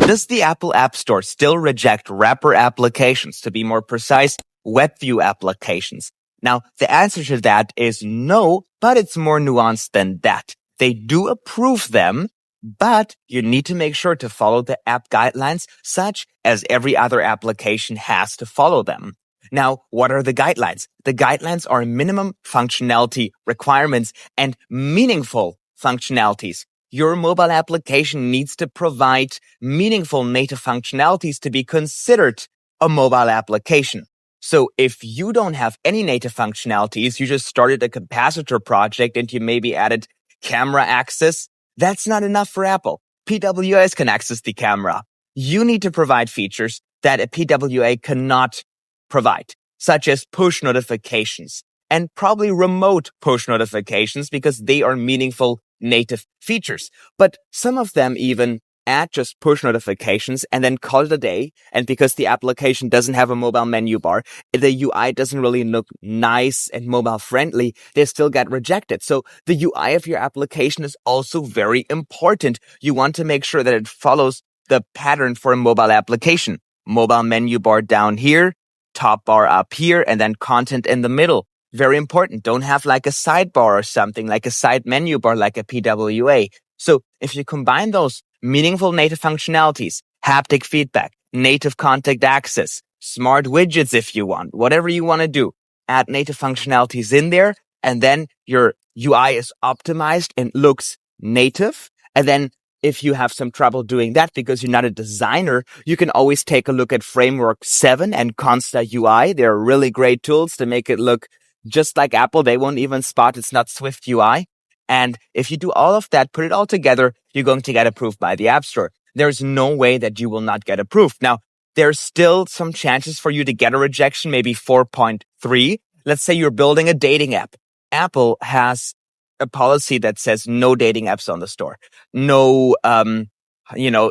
Does the Apple App Store still reject wrapper applications? To be more precise, WebView applications. Now, the answer to that is no, but it's more nuanced than that. They do approve them, but you need to make sure to follow the app guidelines, such as every other application has to follow them. Now, what are the guidelines? The guidelines are minimum functionality requirements and meaningful functionalities. Your mobile application needs to provide meaningful native functionalities to be considered a mobile application. So if you don't have any native functionalities, you just started a capacitor project and you maybe added camera access, that's not enough for Apple. PWAs can access the camera. You need to provide features that a PWA cannot provide, such as push notifications and probably remote push notifications because they are meaningful native features. But some of them even add just push notifications and then call it a day. And because the application doesn't have a mobile menu bar, the UI doesn't really look nice and mobile friendly, they still get rejected. So the UI of your application is also very important. You want to make sure that it follows the pattern for a mobile application. Mobile menu bar down here, top bar up here, and then content in the middle. Very important. Don't have like a sidebar or something, like a side menu bar, like a PWA. So if you combine those meaningful native functionalities, haptic feedback, native contact access, smart widgets if you want, whatever you want to do, add native functionalities in there, and then your UI is optimized and looks native. And then if you have some trouble doing that because you're not a designer, you can always take a look at Framework 7 and Consta UI. They're really great tools to make it look just like Apple. They won't even spot it's not Swift UI. And if you do all of that, put it all together, you're going to get approved by the App Store. There's no way that you will not get approved. Now, there's still some chances for you to get a rejection, maybe 4.3. Let's say you're building a dating app. Apple has a policy that says no dating apps on the store. No,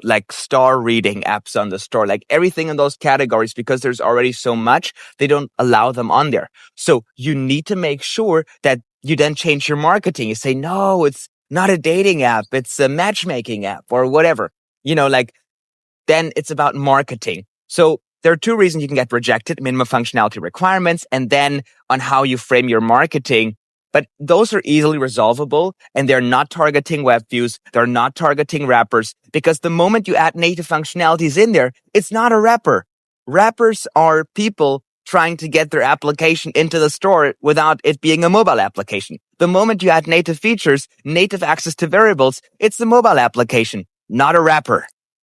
like star reading apps on the store, like everything in those categories, because there's already so much, they don't allow them on there. So you need to make sure that you then change your marketing. You say, no, it's not a dating app. It's a matchmaking app or whatever, then it's about marketing. So there are two reasons you can get rejected: minimum functionality requirements, and then on how you frame your marketing. But those are easily resolvable, and they're not targeting web views. They're not targeting wrappers, because the moment you add native functionalities in there, it's not a wrapper. Wrappers are people trying to get their application into the store without it being a mobile application. The moment you add native features, native access to variables, it's the mobile application, not a wrapper.